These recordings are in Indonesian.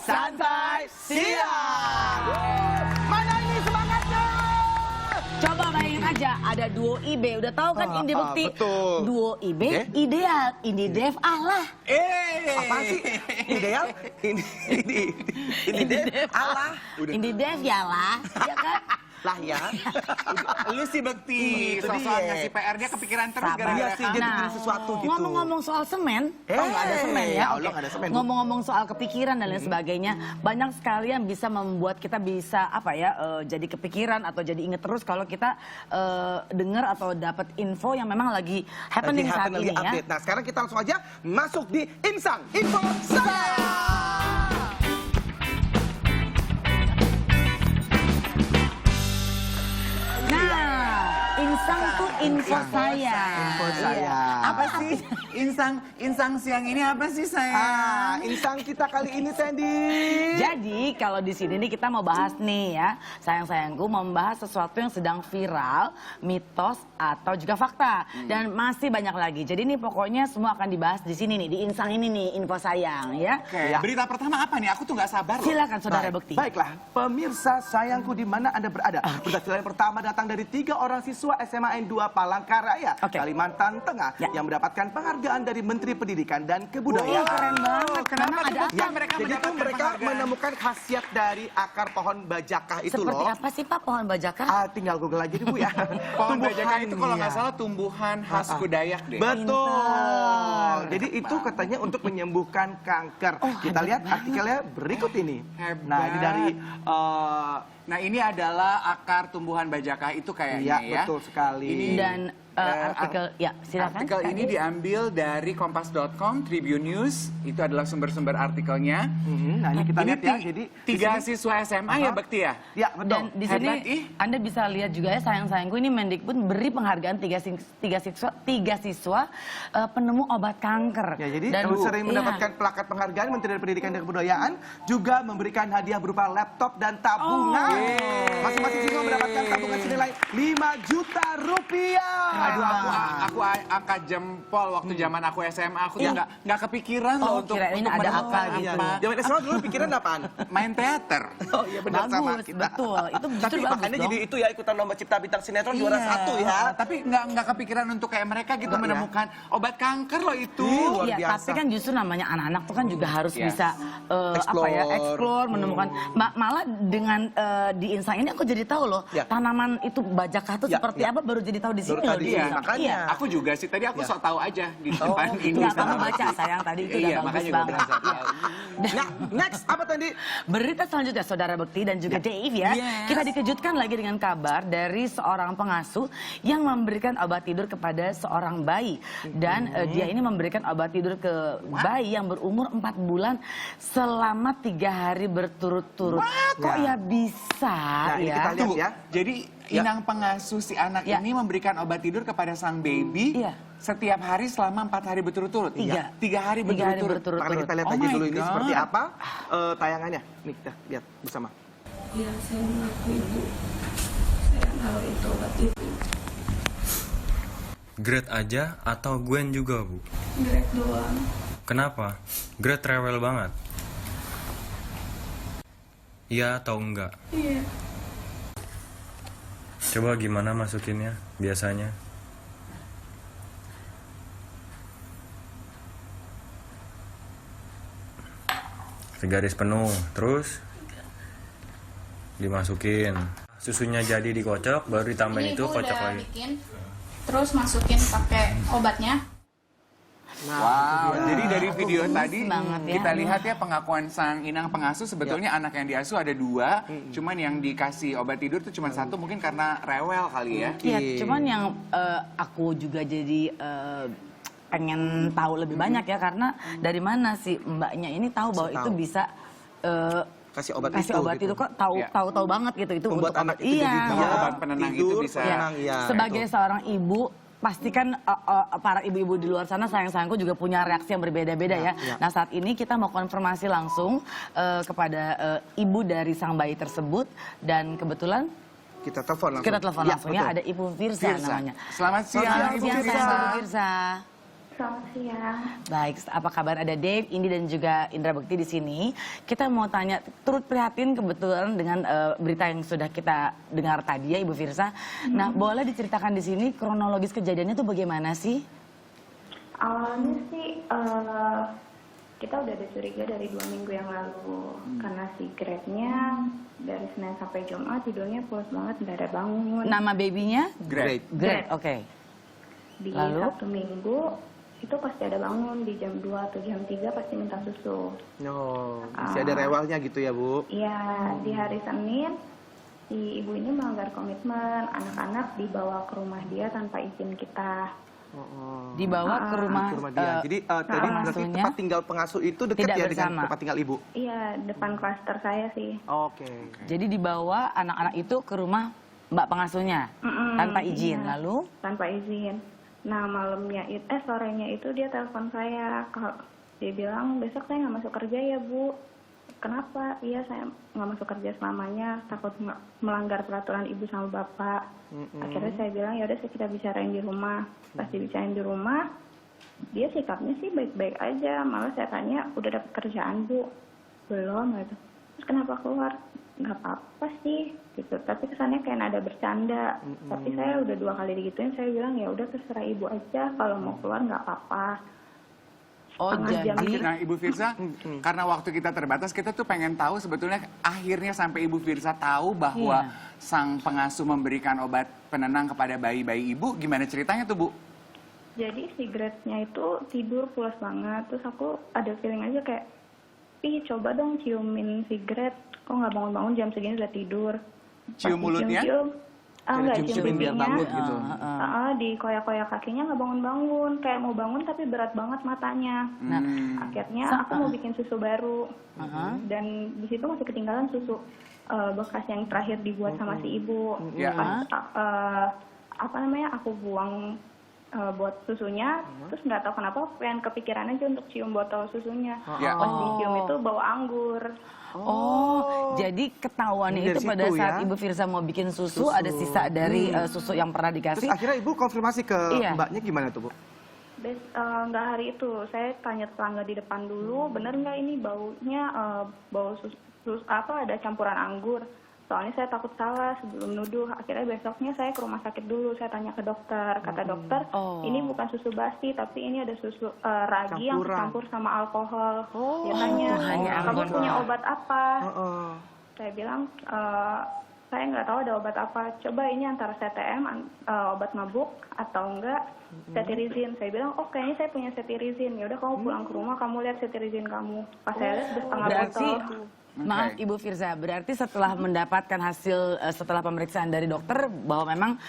Santai Siang. Mana ini semangatnya? Coba bayangin aja, ada duo IB, udah tahu kan Indi Bekti? betul. Duo IB, ideal, Indi Dev, Allah. Apaan sih? Ideal? Ini deh, Allah. Indi Dev ya lah, ya kan? Lah ya. Lu sih Bekti, Itu soal dia. ngasih PR dia kepikiran terus Sabar. gara-gara Iya sih, dia kamu. bikin sesuatu gitu. Ngomong-ngomong soal semen, nggak ada semen ya? ya Allah, Oke. nggak ada semen, Bu. Ngomong-ngomong soal kepikiran dan lain sebagainya, banyak sekali yang bisa membuat kita bisa apa ya, jadi kepikiran atau jadi inget terus kalau kita dengar atau dapat info yang memang lagi happening saat lagi ini ya. update. Nah, sekarang kita langsung aja masuk di Insang Info Saya. Nah, Insang tuh info saya. Info saya. Iya. Apa sih? Insang siang ini apa sih saya? Insang kita kali ini Sandy. Jadi kalau di sini nih kita mau bahas nih ya, sayang-sayangku mau membahas sesuatu yang sedang viral, mitos atau juga fakta dan masih banyak lagi. Jadi ini pokoknya semua akan dibahas di sini nih, di Insang ini nih, info sayang ya. Oke, berita pertama apa nih? Aku tuh nggak sabar loh. Silakan Saudara Bekti. Baiklah, pemirsa sayangku di mana Anda berada. Berita viral yang pertama datang dari 3 orang siswa SMA N2 Palangkaraya, Oke. Kalimantan Tengah, Ya. yang mendapatkan penghargaan dari Menteri Pendidikan dan Kebudayaan. Keren banget. Kenapa Memang ada tuh? apa? Mereka Jadi tuh mendapatkan mereka penghargaan. menemukan khasiat dari akar pohon bajakah itu Seperti loh. apa sih Pak pohon bajakah? Tinggal Google aja deh Bu ya. Pohon bajakah itu kalau nggak Tumbuhannya. salah tumbuhan khas Kudayak deh. Betul. Pintar. Jadi itu katanya untuk menyembuhkan kanker. Kita hebat lihat banget. artikelnya berikut ini. Hebat. Nah, ini dari Nah ini adalah akar tumbuhan bajakah itu kayaknya ya. betul sekali. Ini Dan artikel, ya silakan. Artikel ini Kak Indi. diambil dari Kompas.com, Tribun News, itu adalah sumber-sumber artikelnya. Nah, ini kita lihat ya. ti- Jadi tiga di sini- siswa SMA ya Bekti ya? Ya, betul. Dan di sini Hebat, ih. Anda bisa lihat juga ya sayang-sayangku ini Mendikbud beri penghargaan tiga siswa penemu obat kanker. Ya, jadi Dan sering iya. mendapatkan plakat penghargaan Menteri Pendidikan dan Kebudayaan, juga memberikan hadiah berupa laptop dan tabungan. Masing-masing siswa mendapatkan tabungan senilai 5 juta rupiah. Aduh, aku angkat jempol waktu zaman aku SMA, aku tuh Iya. nggak kepikiran Oh, loh untuk kirain ada menemukan apa gitu. apa. Zaman SMA dulu pikiran apaan? Main teater. Oh iya benar sama Bagus, kita. betul. Itu justru Tapi bagus makanya dong. jadi itu ya ikutan lomba cipta bintang sinetron juara Iya. 1 ya. Tapi nggak kepikiran untuk kayak mereka gitu Enggak, ya. menemukan obat kanker loh itu. Luar Iya, biasa. tapi kan justru namanya anak-anak tuh kan juga harus Yes. bisa explore, menemukan. Malah dengan di Insang ini aku jadi tahu loh, Ya. tanaman itu bajakah tuh Ya, seperti ya. apa baru jadi tahu di Baru sini tahu loh di di sini, Insang. makanya. Iya. Aku juga sih, tadi aku Ya. sok tahu aja di depan ini. Enggak, kamu baca sayang tadi itu Iya, udah bagus makanya gua banget. bilang sok tahu. Nah, next apa tadi? Berita selanjutnya Saudara Bekti dan juga Dave ya. Yes. Kita dikejutkan lagi dengan kabar dari seorang pengasuh yang memberikan obat tidur kepada seorang bayi. Dan dia ini memberikan obat tidur ke bayi yang berumur 4 bulan selama 3 hari berturut-turut. Kok ya bisa Nah, ini ya? kita lihat Tunggu, ya. jadi inang pengasuh si anak Ya. ini memberikan obat tidur kepada sang baby Iya. setiap hari selama 4 hari berturut-turut. Tiga. 3 hari 3 hari berturut-turut. Makanya kita lihat Oh aja my dulu ini God. seperti apa tayangannya. Nih kita lihat bersama. Ya, saya mengaku ibu. Saya naruh itu obat itu. Grade aja atau Gwen juga, Bu? Grek doang. Kenapa? Grade rewel banget. Iya atau enggak? Iya. Coba gimana masukinnya biasanya? Segaris penuh, terus dimasukin. Susunya jadi dikocok, baru ditambahin itu Ibu kocok udah lagi. bikin, terus masukin pakai obatnya. Wow, jadi dari video gemes tadi banget ya. kita lihat ya pengakuan sang inang pengasuh sebetulnya anak yang diasuh ada 2, cuman yang dikasih obat tidur tuh cuma 1 mungkin karena rewel kali ya. Iya, cuman yang aku juga jadi pengen tahu lebih banyak ya karena dari mana sih mbaknya ini tahu bahwa Tahu. itu bisa Kasih obat kasih itu obat gitu. itu kok tahu Iya. tahu banget gitu itu Membuat untuk anak obat. itu jadi Iya. dia Obat penenang itu tidur, bisa. tenang, ya. Sebagai Itu. seorang ibu pastikan para ibu-ibu di luar sana sayang-sayangku juga punya reaksi yang berbeda-beda ya. ya. Nah saat ini kita mau konfirmasi langsung kepada ibu dari sang bayi tersebut dan kebetulan Kita telepon langsung. kita telepon Ya, langsung ya betul. ada Ibu Firza Firza. namanya. Selamat siang, Selamat Ibu siang Firza. sayang, Ibu Firza. Selamat siang. Baik, apa kabar? Ada Dave, Indi dan juga Indra Bekti di sini. Kita mau tanya, turut prihatin kebetulan dengan berita yang sudah kita dengar tadi ya, Ibu Firsa. Nah, boleh diceritakan di sini kronologis kejadiannya itu bagaimana sih? Awalnya sih kita udah ada curiga dari 2 minggu yang lalu karena si Grade-nya dari Senin sampai Jumat tidurnya pulas banget, nggak ada bangun. Nama babynya? Great. Great, oke. Di Lalu? Sabtu Minggu itu pasti ada bangun di jam 2 atau jam 3 pasti minta susu. Oh, masih ada rewelnya gitu ya, Bu? Iya, di hari Senin si ibu ini melanggar komitmen, anak-anak dibawa ke rumah dia tanpa izin kita. Dibawa ke rumah, dia. Jadi tadi berarti pengasuhnya tempat tinggal pengasuh itu dekat tidak ya dengan bersama. tempat tinggal Ibu? Iya, depan klaster saya sih. Oke. Jadi dibawa anak-anak itu ke rumah mbak pengasuhnya tanpa izin. Iya, Lalu? tanpa izin. Nah sorenya itu dia telepon saya. Dia bilang besok saya nggak masuk kerja ya Bu. Kenapa? Iya saya nggak masuk kerja selamanya, takut melanggar peraturan ibu sama bapak. Akhirnya saya bilang ya udah kita bicarain di rumah. Pas dibicarain di rumah, dia sikapnya sih baik-baik aja. Malah saya tanya udah dapat kerjaan Bu? Belum gitu. Terus kenapa keluar? Nggak apa-apa sih gitu. Tapi kesannya kayak ada bercanda. Tapi saya udah 2 kali digituin. Saya bilang ya udah terserah ibu aja. Kalau mau keluar nggak apa-apa. Oh, jadi Nah, Ibu Firsa, karena waktu kita terbatas, kita tuh pengen tahu sebetulnya akhirnya sampai Ibu Firsa tahu bahwa sang pengasuh memberikan obat penenang kepada bayi-bayi Ibu, gimana ceritanya tuh, Bu? Jadi si Grade-nya itu tidur pulas banget. Terus aku ada feeling aja kayak, ih coba dong ciumin si Grade. Kok nggak bangun-bangun jam segini udah tidur. Cium mulutnya? Enggak, cium biar pipinya. bangun gitu. Di koyak-koyak kakinya nggak bangun-bangun. Kayak mau bangun tapi berat banget matanya. Akhirnya aku mau bikin susu baru. Dan di situ masih ketinggalan susu bekas yang terakhir dibuat sama si ibu. Pas aku buang buat susunya, terus nggak tahu kenapa pengen kepikiran aja untuk cium botol susunya. Pas dicium itu bau anggur. Oh, jadi ketahuannya Dari itu pada situ saat ya. Ibu Firsa mau bikin susu, ada sisa dari susu yang pernah Terus dikasih. akhirnya Ibu konfirmasi ke Iya. mbaknya gimana tuh, Bu? Nggak hari itu, saya tanya tetangga di depan dulu, bener nggak ini baunya bau ada campuran anggur. Soalnya saya takut salah sebelum nuduh. Akhirnya besoknya saya ke rumah sakit dulu, saya tanya ke dokter. Kata dokter, ini bukan susu basi, tapi ini ada susu ragi yang dicampur sama alkohol. Dia tanya, kamu punya obat apa? Saya bilang, saya nggak tahu ada obat apa. Coba ini antara CTM, obat mabuk, atau enggak cetirizin. Saya bilang, oh kayaknya saya punya cetirizin. Ya udah kamu pulang ke rumah, kamu lihat cetirizin kamu. Pas saya lihat sudah setengah botol. Maaf Ibu Firsa, berarti setelah mendapatkan hasil setelah pemeriksaan dari dokter bahwa memang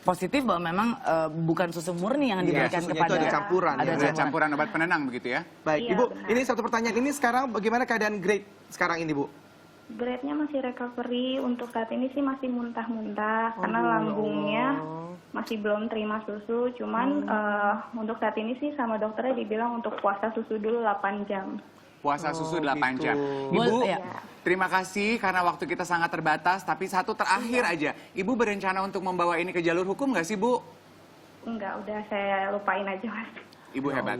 positif, bahwa memang bukan susu murni yang diberikan susunya kepada, itu ada campuran, ada Ada campuran obat penenang begitu ya? Baik, Iya, Ibu, benar. ini satu pertanyaan. Ini sekarang bagaimana keadaan Grade sekarang ini, Bu? Grade-nya masih recovery, untuk saat ini sih masih muntah-muntah karena lambungnya masih belum terima susu. Cuman untuk saat ini sih sama dokternya dibilang untuk puasa susu dulu 8 jam. Puasa susu 8 gitu. jam. Ibu, Boleh, ya. terima kasih karena waktu kita sangat terbatas. Tapi satu terakhir aja, Ibu berencana untuk membawa ini ke jalur hukum nggak sih, Bu? Enggak, udah saya lupain aja Mas. Ibu hebat.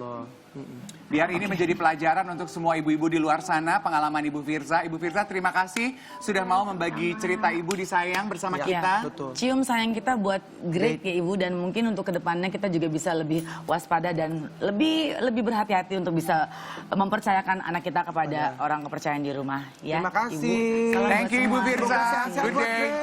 Biar ini menjadi pelajaran untuk semua ibu-ibu di luar sana, pengalaman Ibu Firsa. Ibu Firsa, terima kasih sudah mau membagi cerita Ibu di Sayang bersama Ya, kita. betul. cium sayang kita buat Great ya Ibu, dan mungkin untuk kedepannya kita juga bisa lebih waspada dan lebih berhati-hati untuk bisa mempercayakan anak kita kepada orang kepercayaan di rumah. Ya, Terima kasih. Ibu. Salam Thank buat you, Ibu semua. Firsa. Sehat-sehat Good buat day. Grade,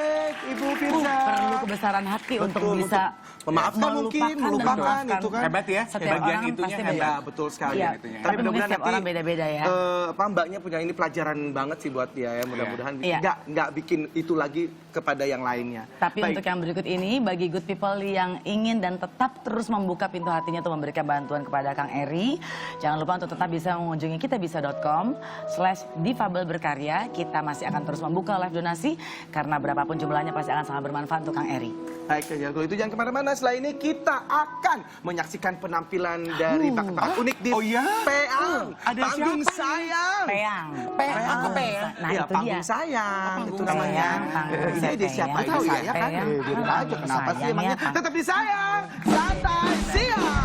Ibu Firsa. Perlu kebesaran hati untuk Betul, bisa memaafkan mungkin, melupakan itu kan. Hebat ya, Setiap bagian orang itunya pasti hebat. Ya, betul sekali. Iya, itunya. tapi mungkin mudah-mudahan setiap nanti, orang beda-beda ya. Mbaknya punya ini pelajaran banget sih buat dia ya. Mudah-mudahan Iya. nggak bikin itu lagi kepada yang lainnya. Tapi Baik. untuk yang berikut ini, bagi good people yang ingin dan tetap terus membuka pintu hatinya untuk memberikan bantuan kepada Kang Eri, jangan lupa untuk tetap bisa mengunjungi kitabisa.com/difabelberkarya. Kita masih akan terus membuka live donasi, karena berapapun jumlahnya pasti akan sangat bermanfaat untuk Kang Eri. Baik, kalau itu jangan kemana-mana. Setelah ini kita akan menyaksikan penampilan dari bakat-bakat unik di Peang. Ada Panggung siapa? Sayang. Peang. Iya, Nah, itu dia. Panggung Sayang. Itu namanya. Sayang, Panggung Ini dia siapa Sayang. itu saya kan? Sayang. Biarin aja, kenapa sih Sayang emangnya? ya. Tetap di Sayang. Santai siang.